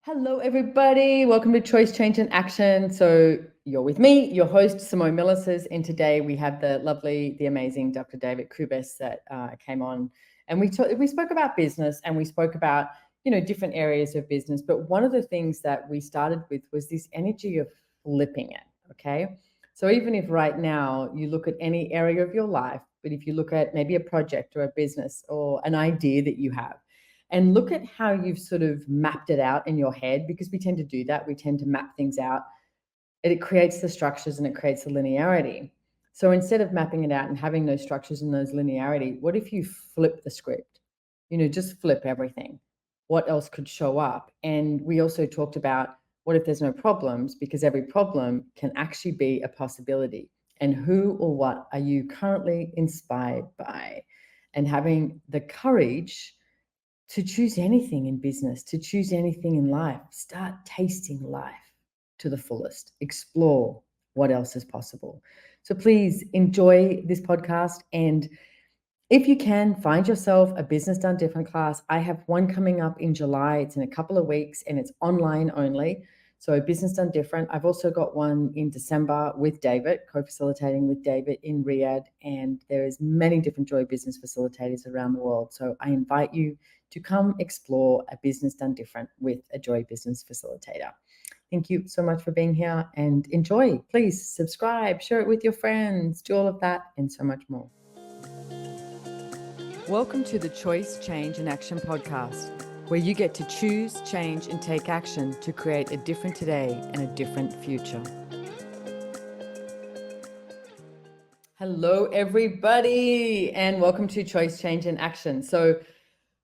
Hello, everybody. Welcome to Choice, Change and Action. So you're with me, your host, Simone Milasas, and today we have the lovely, the amazing Dr. David Kubes that came on, and we spoke about business, and we spoke about different areas of business. But one of the things that we started with was this energy of flipping it. Okay, so even if right now you look at any area of your life, but if you look at maybe a project or a business or an idea that you have, and look at how you've sort of mapped it out in your head, because we tend to do that. We tend to map things out, and it creates the structures and it creates the linearity. So instead of mapping it out and having those structures and those linearity, what if you flip the script? Just flip everything. What else could show up? And we also talked about what if there's no problems, because every problem can actually be a possibility. And who or what are you currently inspired by? And having the courage to choose anything in business, to choose anything in life. Start tasting life to the fullest. Explore what else is possible. So please enjoy this podcast. And if you can, find yourself a Business Done Different class. I have one coming up in July. It's in a couple of weeks and it's online only. So Business Done Different. I've also got one in December with David, co-facilitating with David in Riyadh. And there is many different Joy Business Facilitators around the world. So I invite you to come explore a Business Done Different with a Joy Business Facilitator. Thank you so much for being here and enjoy. Please subscribe, share it with your friends, do all of that and so much more. Welcome to the Choice, Change and Action podcast, where you get to choose, change and take action to create a different today and a different future. Hello, everybody, and welcome to Choice, Change and Action. So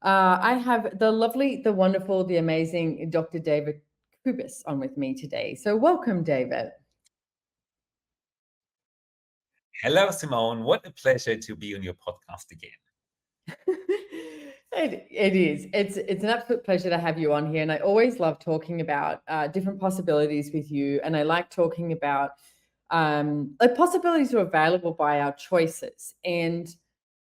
I have the lovely, the wonderful, the amazing Dr. David Kubes on with me today. So welcome, David. Hello, Simone. What a pleasure to be on your podcast again. It is. It's an absolute pleasure to have you on here. And I always love talking about different possibilities with you. And I like talking about possibilities are available by our choices. And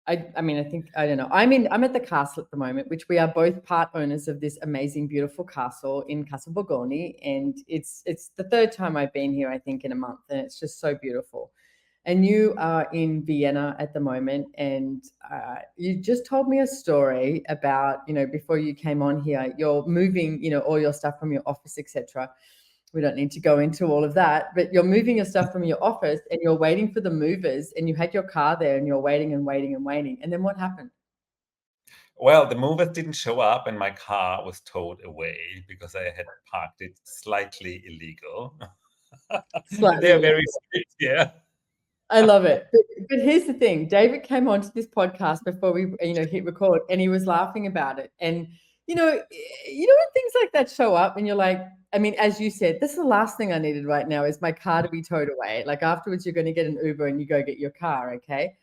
I think, I don't know, I'm at the castle at the moment, which we are both part owners of this amazing, beautiful castle in Castle Borgoni. And it's the third time I've been here, I think, in a month. And it's just so beautiful. And you are in Vienna at the moment, and you just told me a story about, before you came on here, you're moving, all your stuff from your office, etc. We don't need to go into all of that, but you're moving your stuff from your office and you're waiting for the movers, and you had your car there and you're waiting and waiting and waiting. And then what happened? Well, the movers didn't show up and my car was towed away because I had parked it slightly illegal. They're very strict here. I love it. But here's the thing. David came onto this podcast before we, hit record, and he was laughing about it. And, when things like that show up and you're like, as you said, this is the last thing I needed right now is my car to be towed away. Like afterwards, you're going to get an Uber and you go get your car. Okay.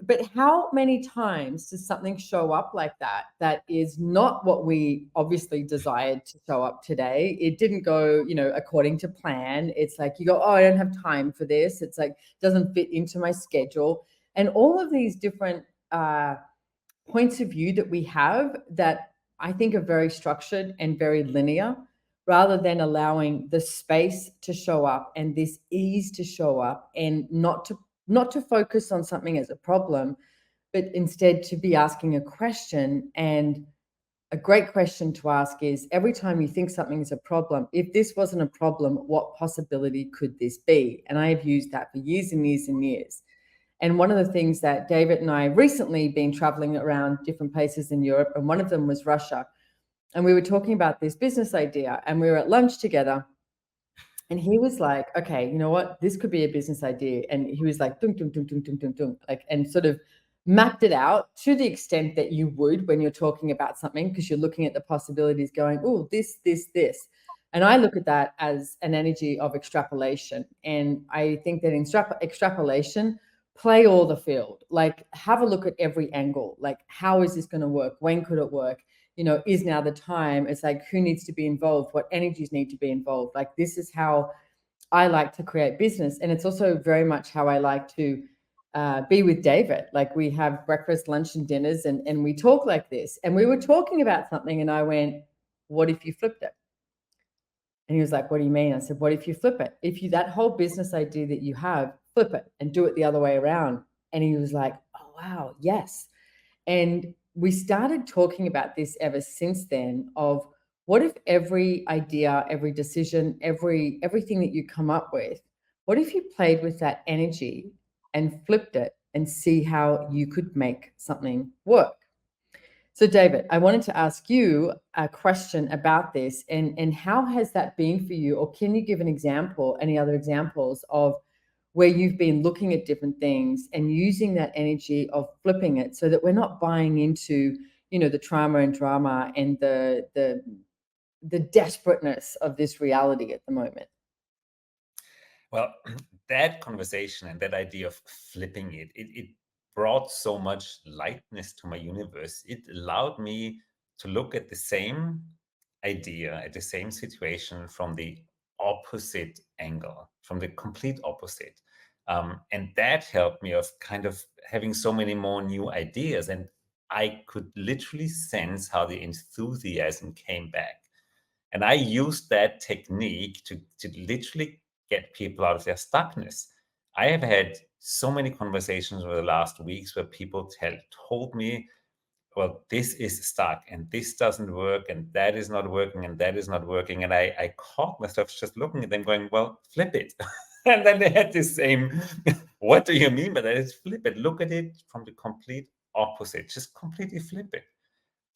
But how many times does something show up like that is not what we obviously desired to show up today? It didn't go, according to plan. It's like you go, oh, I don't have time for this. It's like, doesn't fit into my schedule. And all of these different points of view that we have that I think are very structured and very linear, rather than allowing the space to show up and this ease to show up, and not to focus on something as a problem, but instead to be asking a question. And a great question to ask is, every time you think something is a problem, if this wasn't a problem, what possibility could this be? And I have used that for years and years and years. And one of the things that David and I recently been traveling around different places in Europe, and one of them was Russia. And we were talking about this business idea, and we were at lunch together. And he was like, okay, you know what? This could be a business idea. And he was like, dunk, dunk, dunk, dunk, dunk, dunk, dunk, like, and sort of mapped it out to the extent that you would when you're talking about something, because you're looking at the possibilities going, oh, this. And I look at that as an energy of extrapolation. And I think that in extrapolation, play all the field, like have a look at every angle. Like, how is this going to work? When could it work? Is now the time? It's like, who needs to be involved? What energies need to be involved? Like, this is how I like to create business. And it's also very much how I like to be with David. Like, we have breakfast, lunch and dinners, and we talk like this. And we were talking about something and I went, what if you flipped it? And he was like, what do you mean? I said, what if you flip it? If you, that whole business idea that you have, flip it and do it the other way around. And he was like, oh, wow, yes. And we started talking about this ever since then of what if every idea, every decision, everything that you come up with, what if you played with that energy and flipped it and see how you could make something work? So, David, I wanted to ask you a question about this, and how has that been for you? Or can you give an example, any other examples of where you've been looking at different things and using that energy of flipping it so that we're not buying into, the trauma and drama and the desperateness of this reality at the moment? Well, that conversation and that idea of flipping it brought so much lightness to my universe. It allowed me to look at the same idea, at the same situation from the opposite angle, from the complete opposite. And that helped me of kind of having so many more new ideas. And I could literally sense how the enthusiasm came back. And I used that technique to literally get people out of their stuckness. I have had so many conversations over the last weeks where people told me, well, this is stuck and this doesn't work and that is not working and that is not working. And I caught myself just looking at them going, well, flip it. And then they had the same, what do you mean by that? It's flip it. Look at it from the complete opposite. Just completely flip it.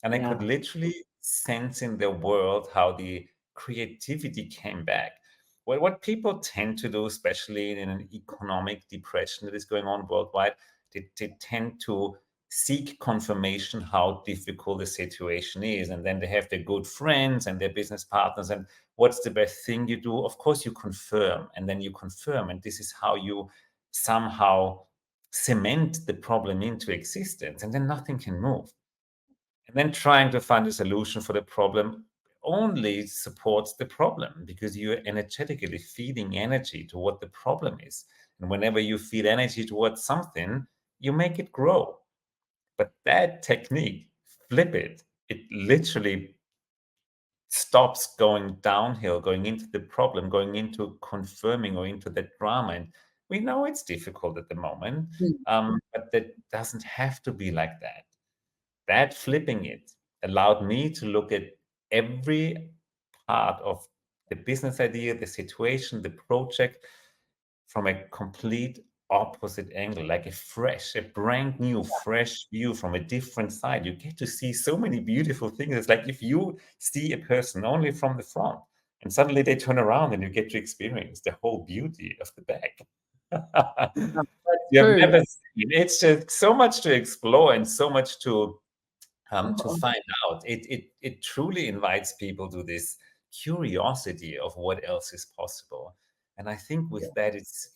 And I could literally sense in the world how the creativity came back. Well, what people tend to do, especially in an economic depression that is going on worldwide, they tend to seek confirmation how difficult the situation is. And then they have their good friends and their business partners. And what's the best thing you do? Of course, you confirm. And then you confirm. And this is how you somehow cement the problem into existence. And then nothing can move. And then trying to find a solution for the problem only supports the problem because you're energetically feeding energy to what the problem is. And whenever you feed energy towards something, you make it grow. But that technique, flip it literally stops going downhill, going into the problem, going into confirming or into the drama. And we know it's difficult at the moment, but that doesn't have to be like that. That flipping it allowed me to look at every part of the business idea, the situation, the project from a complete opposite angle, like a brand new, fresh view from a different side. You get to see so many beautiful things. It's like if you see a person only from the front and suddenly they turn around and you get to experience the whole beauty of the back. That's You have true. never seen. It's just so much to explore and so much to find out. It truly invites people to this curiosity of what else is possible. And I think with that, it's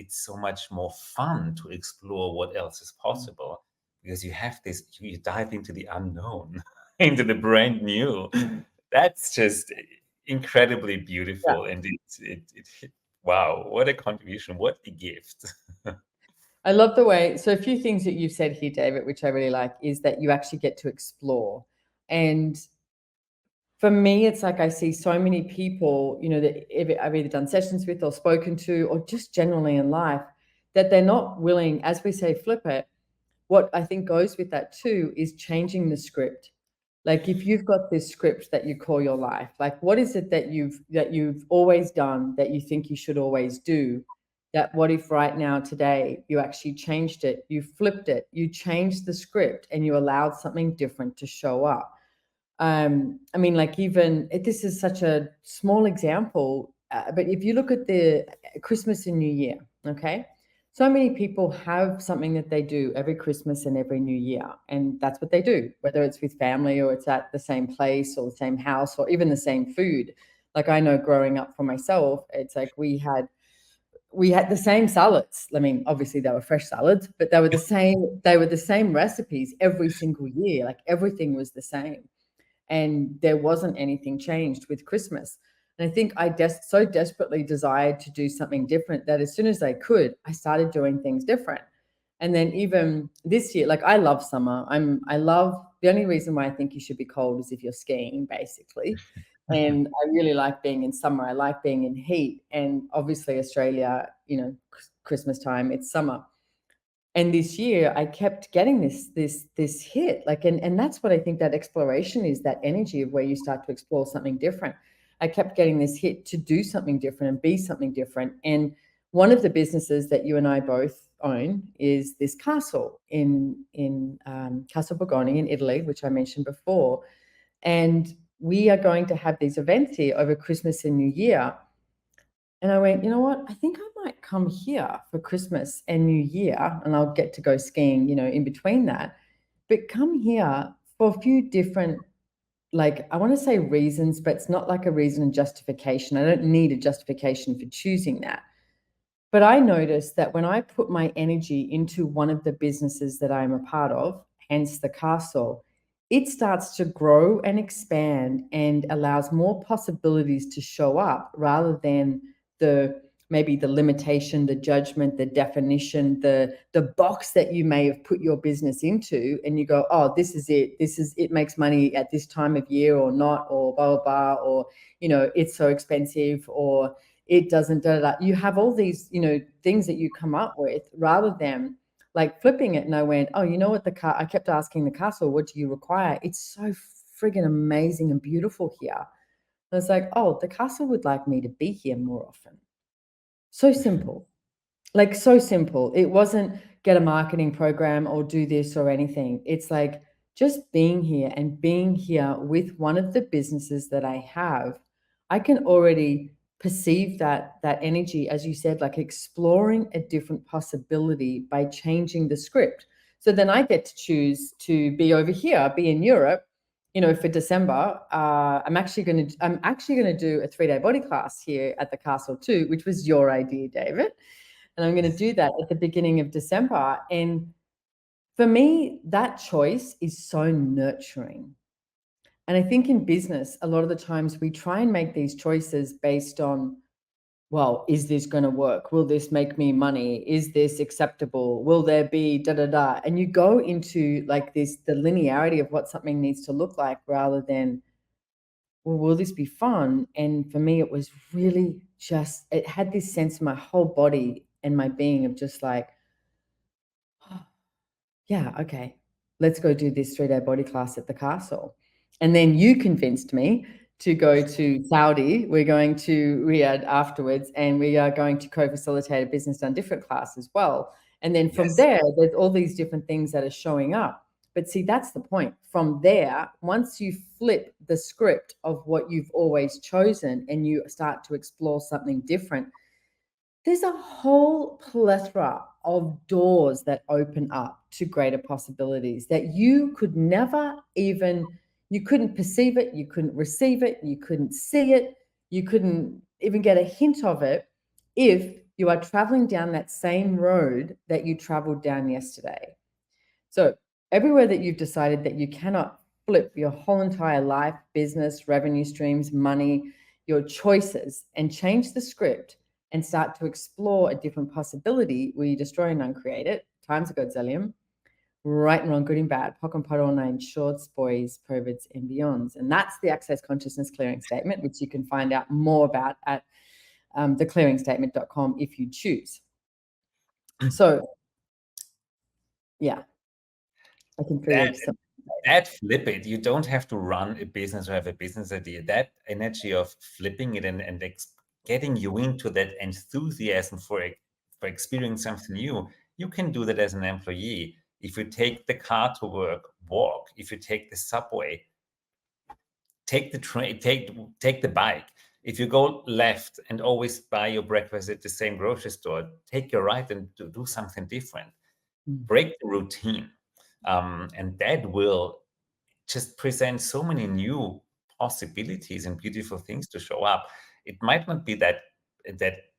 so much more fun to explore what else is possible because you have this, you dive into the unknown, into the brand new. That's just incredibly beautiful. And wow, what a contribution, what a gift. I love the way, so a few things that you've said here, David, which I really like, is that you actually get to explore. And for me, it's like I see so many people, that I've either done sessions with or spoken to, or just generally in life, that they're not willing, as we say, flip it. What I think goes with that too is changing the script. Like if you've got this script that you call your life, like what is it that you've always done that you think you should always do? That what if right now, today, you actually changed it, you flipped it, you changed the script and you allowed something different to show up. I mean, like even this is such a small example, but if you look at the Christmas and New Year, okay, so many people have something that they do every Christmas and every New Year, and that's what they do, whether it's with family or it's at the same place or the same house or even the same food. Like I know growing up for myself, it's like we had the same salads. I mean, obviously they were fresh salads, but they were the same recipes every single year. Like everything was the same. And there wasn't anything changed with Christmas. And I think I so desperately desired to do something different that as soon as I could, I started doing things different. And then even this year, like I love summer. The only reason why I think you should be cold is if you're skiing, basically. And I really like being in summer. I like being in heat. And obviously Australia, Christmas time, it's summer. And this year I kept getting this hit, like, and that's what I think that exploration is, that energy of where you start to explore something different. I kept getting this hit to do something different and be something different. And one of the businesses that you and I both own is this castle in Castle Borgone in Italy, which I mentioned before. And we are going to have these events here over Christmas and New Year. And I went, you know what? I think I might come here for Christmas and New Year, and I'll get to go skiing, in between that. But come here for a few different, like, I want to say reasons, but it's not like a reason and justification. I don't need a justification for choosing that. But I noticed that when I put my energy into one of the businesses that I'm a part of, hence the castle, it starts to grow and expand and allows more possibilities to show up rather than maybe the limitation, the judgment, the definition, the box that you may have put your business into, and you go, oh, this is it makes money at this time of year or not, or blah, blah, blah, or, it's so expensive, or it doesn't, You have all these, things that you come up with rather than like flipping it. And I went, oh, you know what, I kept asking the castle, what do you require? It's so friggin' amazing and beautiful here. I was like, oh, the castle would like me to be here more often. So simple. Like, so simple. It wasn't get a marketing program or do this or anything. It's like just being here and being here with one of the businesses that I have. I can already perceive that energy, as you said, like exploring a different possibility by changing the script. So then I get to choose to be over here, be in Europe, for December. I'm actually going to do a 3-day body class here at the castle too, which was your idea, David. And I'm going to do that at the beginning of December. And for me, that choice is so nurturing. And I think in business, a lot of the times we try and make these choices based on, well, is this going to work? Will this make me money? Is this acceptable? Will there be da, da, da? And you go into like the linearity of what something needs to look like rather than, well, will this be fun? And for me, it was really just, it had this sense in my whole body and my being of just like, oh, yeah, okay, let's go do this 3-day body class at the castle. And then you convinced me to go to Saudi. We're going to Riyadh afterwards, and we are going to co-facilitate a business done different class as well. And then from there, there's all these different things that are showing up. But see, that's the point. From there, once you flip the script of what you've always chosen and you start to explore something different, there's a whole plethora of doors that open up to greater possibilities that you could never even, you couldn't perceive it, you couldn't receive it, you couldn't see it, you couldn't even get a hint of it if you are traveling down that same road that you traveled down yesterday. So everywhere that you've decided that you cannot flip your whole entire life, business, revenue streams, money, your choices, and change the script and start to explore a different possibility where you destroy and uncreate it, times a godzillion, right and wrong, good and bad, POC and POD all nine, shorts, boys, perverts, and beyonds. And that's the Access Consciousness Clearing Statement, which you can find out more about at theclearingstatement.com if you choose. So, yeah, I can feel that flip it. You don't have to run a business or have a business idea. That energy of flipping it and getting you into that enthusiasm for experiencing something new, you can do that as an employee. If you take the car to work, walk. If you take the subway, take the train, take the bike. If you go left and always buy your breakfast at the same grocery store, take your right and do something different. Break the routine. And that will just present so many new possibilities and beautiful things to show up. It might not be that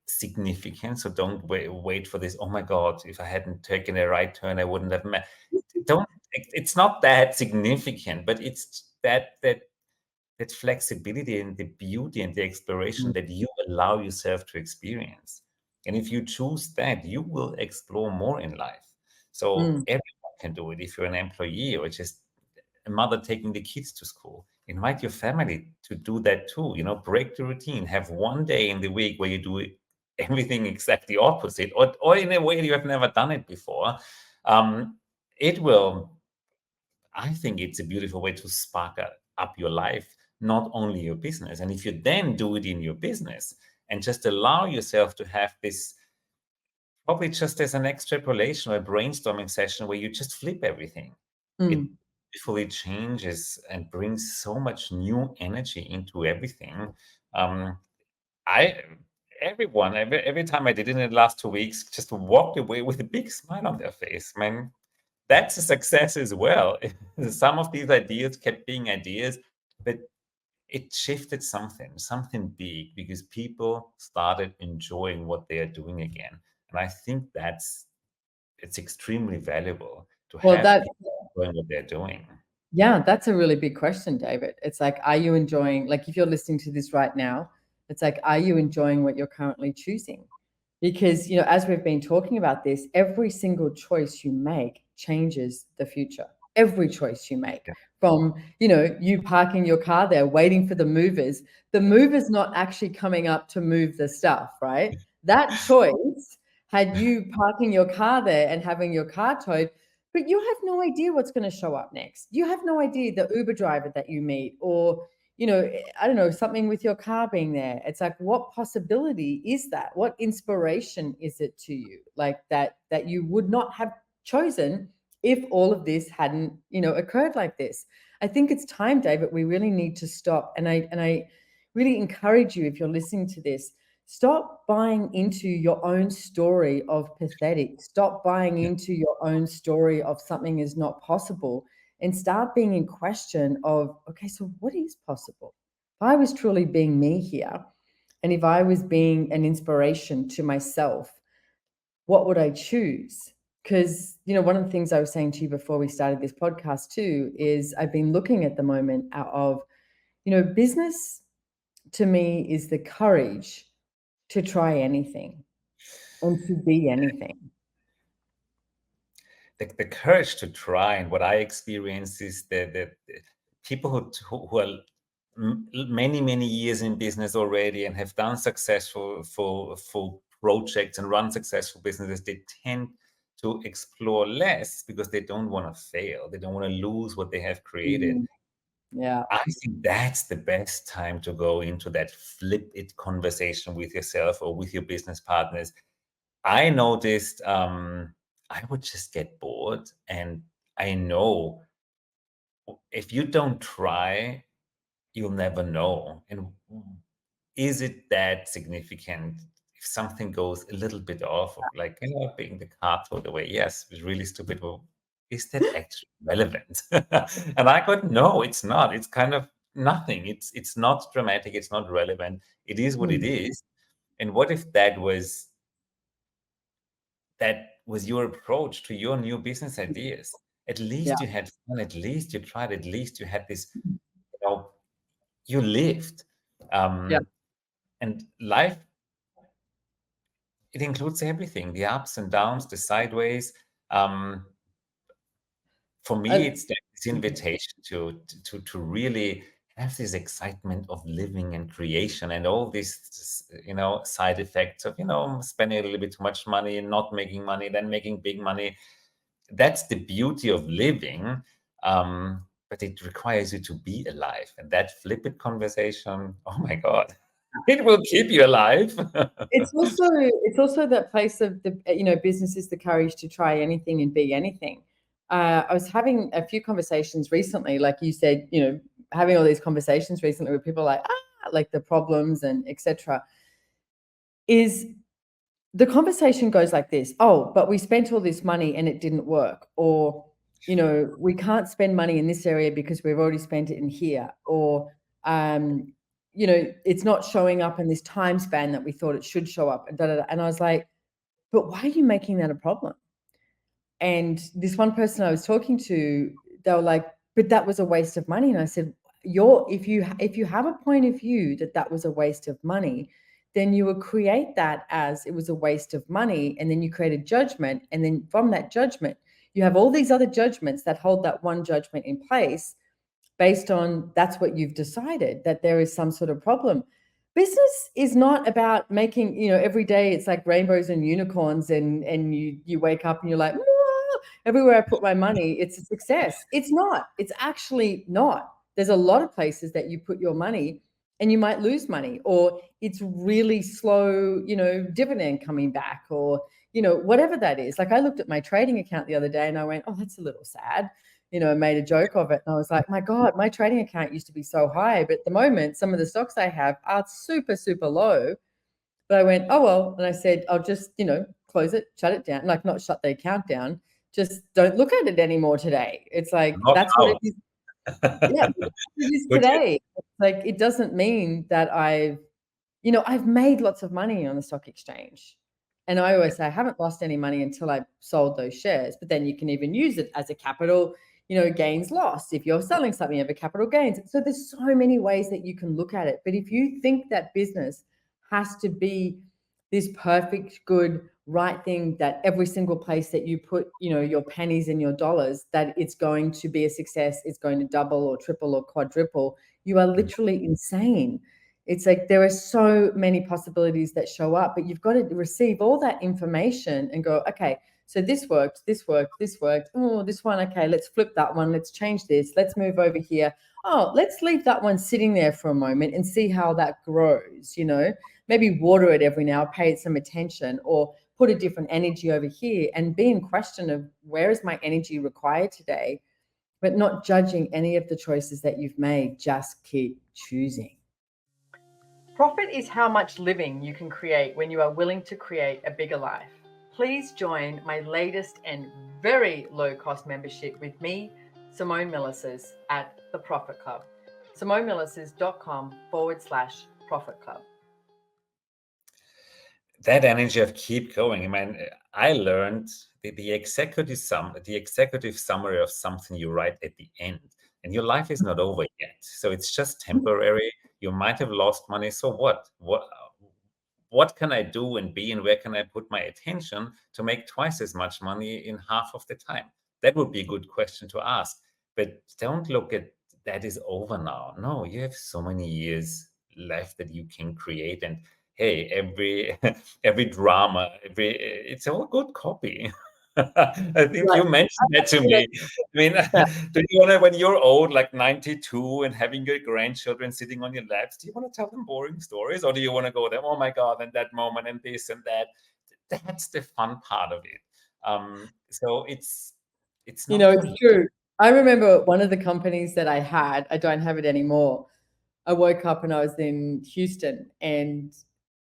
significant, so don't wait for this. Oh my God, if I hadn't taken a right turn, I wouldn't have met. It's not that significant, but it's that flexibility and the beauty and the exploration that you allow yourself to experience. And if you choose that, you will explore more in life. So everyone can do it. If you're an employee or just a mother taking the kids to school, invite your family to do that too. Break the routine. Have one day in the week where you do everything exactly opposite, or in a way you have never done it before. It will, I think it's a beautiful way to spark up your life, not only your business. And if you then do it in your business and just allow yourself to have this, probably just as an extrapolation or a brainstorming session where you just flip everything, it fully changes and brings so much new energy into everything. Every time I did it in the last 2 weeks, just walked away with a big smile on their face. Man, that's a success as well. Some of these ideas kept being ideas, but it shifted something big, because people started enjoying what they are doing again. And I think it's extremely valuable to have people enjoying what they're doing. Yeah, that's a really big question, David. It's like, are you enjoying, like if you're listening to this right now, it's like, are you enjoying what you're currently choosing? Because, as we've been talking about this, every single choice you make changes the future. Every choice you make, from, you parking your car there, waiting for the mover's not actually coming up to move the stuff, right? That choice had you parking your car there and having your car towed, but you have no idea what's going to show up next. You have no idea the Uber driver that you meet, or, I don't know, something with your car being there. It's like, what possibility is that? What inspiration is it to you? Like that you would not have chosen if all of this hadn't, occurred like this. I think it's time, David, we really need to stop. And I really encourage you, if you're listening to this, stop buying into your own story of pathetic. Stop buying into your own story of something is not possible, and start being in question of, okay, so what is possible? If I was truly being me here, and if I was being an inspiration to myself, what would I choose? Because, one of the things I was saying to you before we started this podcast too, is I've been looking at the moment of, business to me is the courage to try anything and to be anything. The courage to try, and what I experience is the people who are many years in business already and have done successful full projects and run successful businesses, they tend to explore less because they don't want to fail. They don't want to lose what they have created. Yeah. I think that's the best time to go into that flip it conversation with yourself or with your business partners. I noticed I would just get bored, and I know if you don't try, you'll never know. And is it that significant if something goes a little bit off, of like, being the car towed away? Yes, it's really stupid. Well, is that actually relevant? And I got, no, it's not. It's kind of nothing. It's not dramatic. It's not relevant. It is what it is. And what if that was your approach to your new business ideas? At least you had fun. At least you tried. At least you had this, you lived. And life, it includes everything, the ups and downs, the sideways. For me, it's this invitation to really have this excitement of living and creation, and all these, side effects of, spending a little bit too much money and not making money, then making big money. That's the beauty of living. But it requires you to be alive. And that flippant conversation, oh my God, it will keep you alive. It's also that place of the, business is the courage to try anything and be anything. I was having a few conversations recently, like you said, having all these conversations recently with people like the problems and etc. Is the conversation goes like this: oh, but we spent all this money and it didn't work, or we can't spend money in this area because we've already spent it in here, or it's not showing up in this time span that we thought it should show up, and da, da, da. And I was like, but why are you making that a problem? And this one person I was talking to, they were like, but that was a waste of money. And I said, if you have a point of view that was a waste of money, then you would create that as it was a waste of money, and then you create a judgment, and then from that judgment you have all these other judgments that hold that one judgment in place. based on that's what you've decided, that there is some sort of problem. Business is not about making, you know, every day it's like rainbows and unicorns and you wake up and you're like, everywhere I put my money, it's a success. It's not. It's actually not. There's a lot of places that you put your money and you might lose money, or it's really slow, you know, dividend coming back, or, you know, whatever that is. Like I looked at my trading account the other day and I went, oh, that's a little sad, you know, made a joke of it. And I was like, my God, my trading account used to be so high, but at the moment, some of the stocks I have are super, super low. But I went, oh, well, and I said, I'll just, you know, close it, shut it down, like not shut the account down, just don't look at it anymore today. It's like, Not that's what it out. is. Yeah, it is Good. today. Like, it doesn't mean that you know, I've made lots of money on the stock exchange. And I always say I haven't lost any money until I sold those shares, but then you can even use it as a capital, you know, gains loss. If you're selling something, you have a capital gains. So there's so many ways that you can look at it. But if you think that business has to be this perfect, good, right thing, that every single place that you put, you know, your pennies and your dollars, that it's going to be a success, it's going to double or triple or quadruple, you are literally insane. It's like there are so many possibilities that show up, but you've got to receive all that information and go, okay, so this worked, this worked, this worked. Oh, this one, okay, let's flip that one. Let's change this. Let's move over here. Oh, let's leave that one sitting there for a moment and see how that grows, you know, maybe water it every now, pay it some attention, or put a different energy over here and be in question of where is my energy required today, but not judging any of the choices that you've made. Just keep choosing. Profit is how much living you can create when you are willing to create a bigger life. Please join my latest and very low-cost membership with me, Simone Milasas, at the Profit Club. SimoneMilasas.com/Profit Club. That energy of keep going. I mean, I learned the executive summary of something you write at the end, and your life is not over yet. So it's just temporary. You might have lost money. So what? What can I do and be, and where can I put my attention to make twice as much money in half of the time? That would be a good question to ask. But don't look at that is over now. No, you have so many years left that you can create. And hey, every drama, it's all good copy. I think you mentioned that to me. I mean, do you want to, when you're old, like 92, and having your grandchildren sitting on your laps, do you want to tell them boring stories, or do you want to go there? Oh my God, and that moment, and this and that. That's the fun part of it. So it's not. You know, it's true. I remember one of the companies that I had, I don't have it anymore. I woke up and I was in Houston, and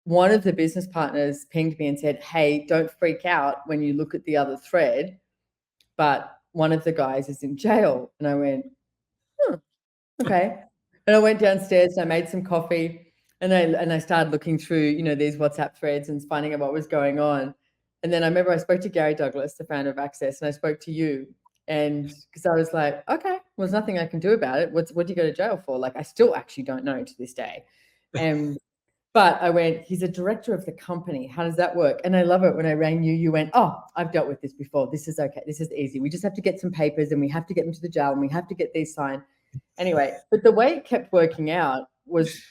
one of the business partners pinged me and said, hey, don't freak out when you look at the other thread, but one of the guys is in jail. And I went, okay. And I went downstairs and I made some coffee, and I started looking through, you know, these WhatsApp threads and finding out what was going on. And then I remember I spoke to Gary Douglas, the founder of Access, and I spoke to you. And because I was like, okay, well, there's nothing I can do about it. What do you go to jail for? Like, I still actually don't know to this day. But I went, he's a director of the company. How does that work? And I love it when I rang you, you went, oh, I've dealt with this before. This is okay. This is easy. We just have to get some papers and we have to get them to the jail and we have to get these signed. Anyway, but the way it kept working out was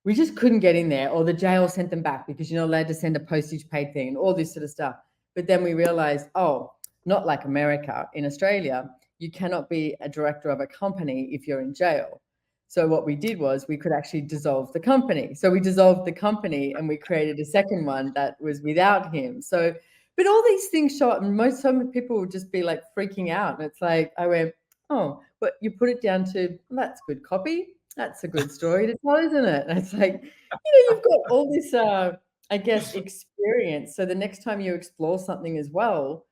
we just couldn't get in there, or the jail sent them back because you're not allowed to send a postage paid thing and all this sort of stuff. But then we realized, oh, not like America. In Australia, you cannot be a director of a company if you're in jail. So what we did was we could actually dissolve the company. So we dissolved the company and we created a second one that was without him. So, but all these things show up, and some people will just be like freaking out. And it's like, I went, oh, but you put it down to, well, that's good copy. That's a good story to tell, isn't it? And it's like, you know, you've got all this, I guess, experience. So the next time you explore something as well,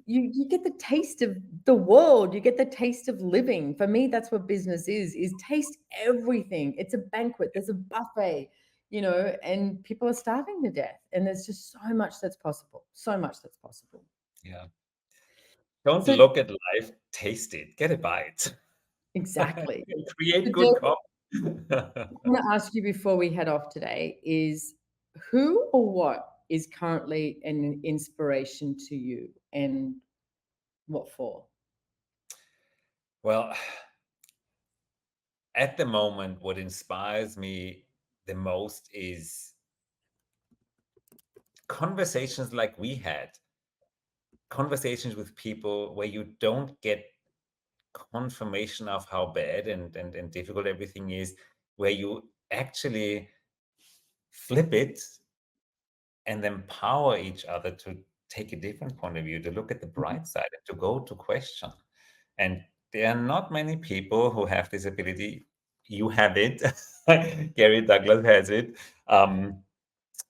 you get the taste of the world. You get the taste of living. For me, that's what business is taste everything. It's a banquet. There's a buffet, you know, and people are starving to death. And there's just so much that's possible. So much that's possible. Yeah. Don't look at life, taste it, get a bite. Exactly. Create good coffee. I want to ask you before we head off today is, who or what is currently an inspiration to you, and what for? Well, at the moment, what inspires me the most is conversations like we had, conversations with people where you don't get confirmation of how bad and difficult everything is, where you actually flip it and empower each other to take a different point of view, to look at the bright side and to go to question. And there are not many people who have this ability. You have it. Gary Douglas has it.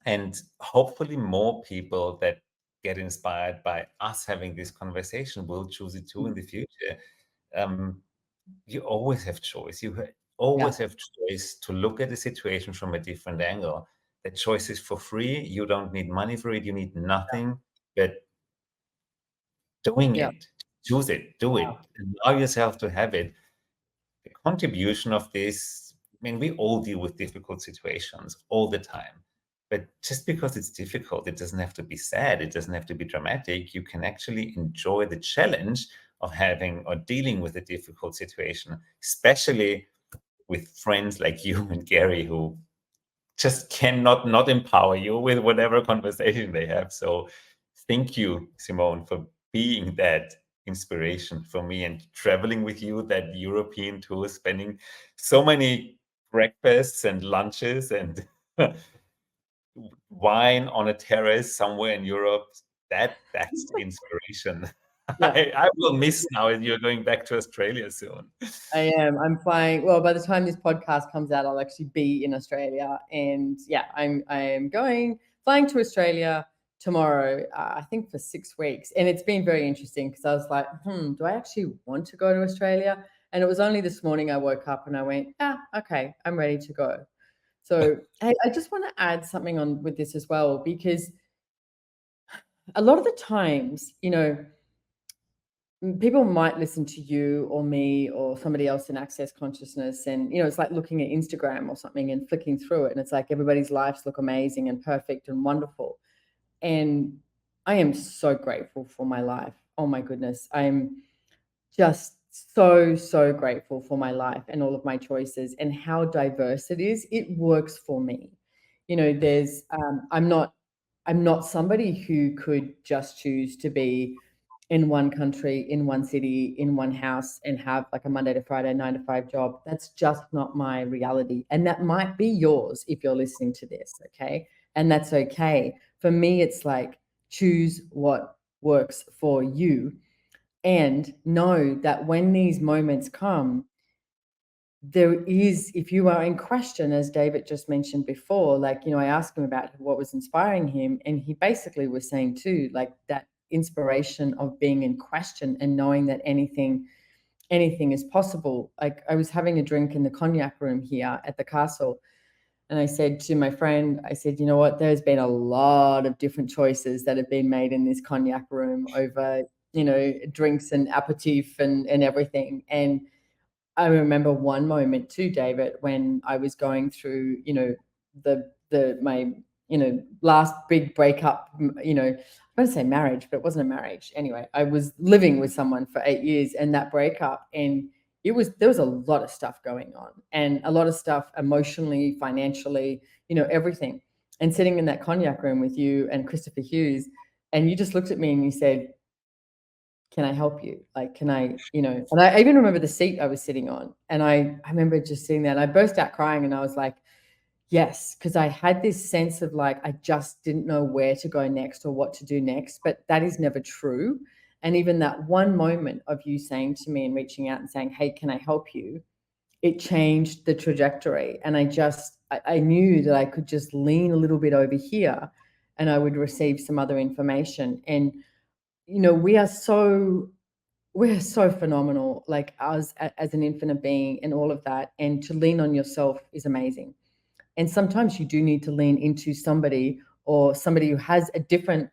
And hopefully more people that get inspired by us having this conversation will choose it too in the future. You always have choice. Always have choice to look at the situation from a different angle. The choice is for free. You don't need money for it. You need nothing but doing it. Choose it. Do it. Allow yourself to have it. The contribution of this, I mean, we all deal with difficult situations all the time. But just because it's difficult, it doesn't have to be sad. It doesn't have to be dramatic. You can actually enjoy the challenge of having or dealing with a difficult situation, especially with friends like you and Gary, who just cannot not empower you with whatever conversation they have. So thank you, Simone, for being that inspiration for me and traveling with you that European tour, spending so many breakfasts and lunches and wine on a terrace somewhere in Europe. That's the inspiration. I will miss now as you're going back to Australia soon. I am. I'm flying. Well, by the time this podcast comes out, I'll actually be in Australia. And yeah, I am flying to Australia tomorrow, I think for 6 weeks. And it's been very interesting because I was like, do I actually want to go to Australia? And it was only this morning I woke up and I went, okay, I'm ready to go. So hey, I just want to add something on with this as well, because a lot of the times, people might listen to you or me or somebody else in Access Consciousness, and it's like looking at Instagram or something and flicking through it, and it's like everybody's lives look amazing and perfect and wonderful. And I am so grateful for my life. Oh my goodness, I'm just so grateful for my life and all of my choices and how diverse it is. It works for me. There's I'm not somebody who could just choose to be in one country, in one city, in one house, and have like a Monday to Friday 9 to 5 job. That's just not my reality. And that might be yours if you're listening to this. Okay. And that's okay. For me, it's like choose what works for you, and know that when these moments come, if you are in question, as David just mentioned before, like, I asked him about what was inspiring him, and he basically was saying too, like that inspiration of being in question and knowing that anything is possible. Like, I was having a drink in the cognac room here at the castle, and I said to my friend, I said, you know what, there's been a lot of different choices that have been made in this cognac room over, drinks and aperitif and everything. And I remember one moment too, David, when I was going through, my last big breakup, I'm going to say marriage, but it wasn't a marriage. Anyway, I was living with someone for 8 years, and that breakup, and there was a lot of stuff going on, and a lot of stuff emotionally, financially, everything. And sitting in that cognac room with you and Christopher Hughes, and you just looked at me and you said, can I help you? Like, can I, and I even remember the seat I was sitting on, and I remember just sitting there and I burst out crying, and I was like, yes, because I had this sense of like, I just didn't know where to go next or what to do next, but that is never true. And even that one moment of you saying to me and reaching out and saying, hey, can I help you? It changed the trajectory. And I knew that I could just lean a little bit over here and I would receive some other information. And we're so phenomenal, like us as an infinite being and all of that. And to lean on yourself is amazing. And sometimes you do need to lean into somebody, or somebody who has a different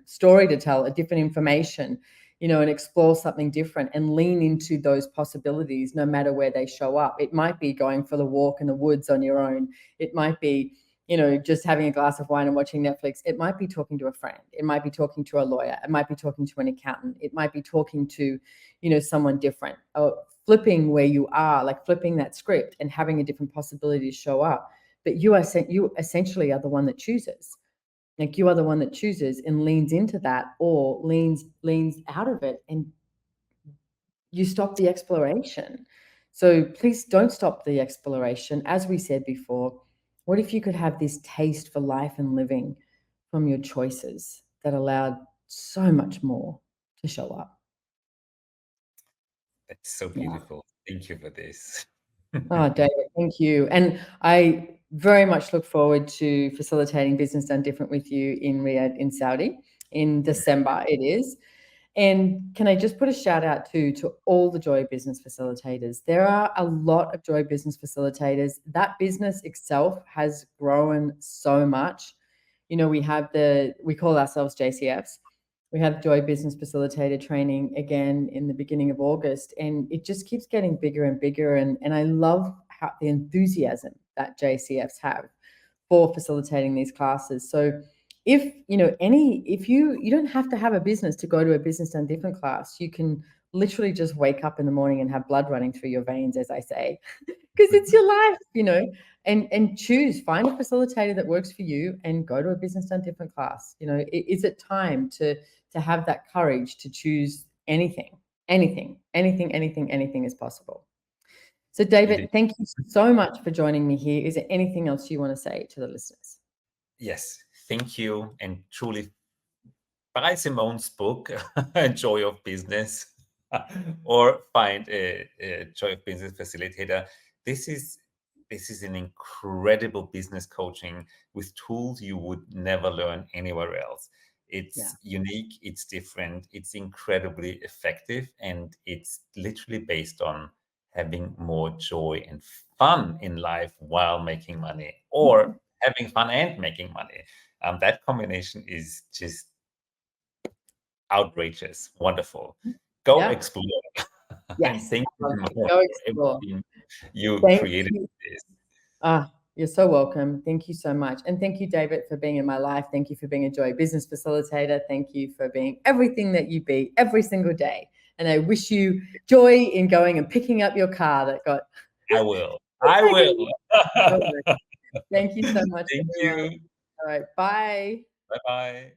story to tell, a different information, and explore something different and lean into those possibilities no matter where they show up. It might be going for the walk in the woods on your own. It might be just having a glass of wine and watching Netflix. It might be talking to a friend. It might be talking to a lawyer. It might be talking to an accountant. It might be talking to, someone different, or flipping where you are, like flipping that script and having a different possibility to show up. But you essentially are the one that chooses. Like you are the one that chooses and leans into that, or leans out of it, and you stop the exploration. So please don't stop the exploration. As we said before, what if you could have this taste for life and living from your choices that allowed so much more to show up? That's so beautiful. Thank you for this. Oh, David, thank you. And I very much look forward to facilitating Business Done Different with you in Riyadh, in Saudi, in December it is. And can I just put a shout out to all the Joy Business Facilitators? There are a lot of Joy Business Facilitators. That business itself has grown so much. You know, we call ourselves JCFs. We have Joy Business Facilitator training again in the beginning of August, and it just keeps getting bigger and bigger. And I love how the enthusiasm that JCFs have for facilitating these classes. So if you don't have to have a business to go to a Business Done Different class. You can literally just wake up in the morning and have blood running through your veins, as I say, because it's your life, and find a facilitator that works for you and go to a Business Done Different class. Is it time to have that courage to choose anything is possible. So David, thank you so much for joining me here. Is there anything else you want to say to the listeners? Yes, thank you. And truly, buy Simone's book, Joy of Business, or find a Joy of Business Facilitator. This is an incredible business coaching with tools you would never learn anywhere else. It's unique, it's different, it's incredibly effective, and it's literally based on having more joy and fun in life while making money, or having fun and making money. That combination is just outrageous, wonderful. Go explore. Yes, And thank you go explore. everything you created with this. You're so welcome. Thank you so much. And thank you, David, for being in my life. Thank you for being a Joy Business Facilitator. Thank you for being everything that you be every single day. And I wish you joy in going and picking up your car that got... I will. Thank you so much, Thank everyone. you. All right. Bye. Bye-bye.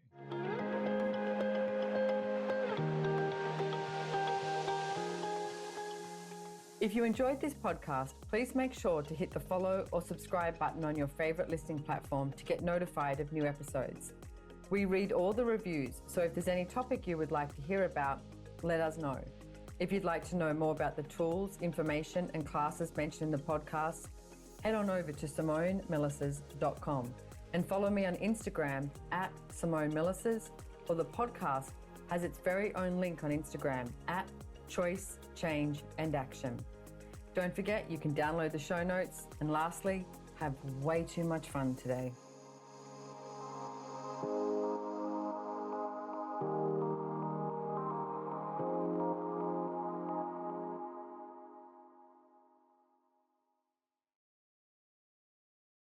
If you enjoyed this podcast, please make sure to hit the follow or subscribe button on your favorite listening platform to get notified of new episodes. We read all the reviews, so if there's any topic you would like to hear about, let us know. If you'd like to know more about the tools, information, and classes mentioned in the podcast, head on over to SimoneMilasas.com and follow me on Instagram at Simone Milasas, or the podcast has its very own link on Instagram at Choice, Change, and Action. Don't forget, you can download the show notes. And lastly, have way too much fun today.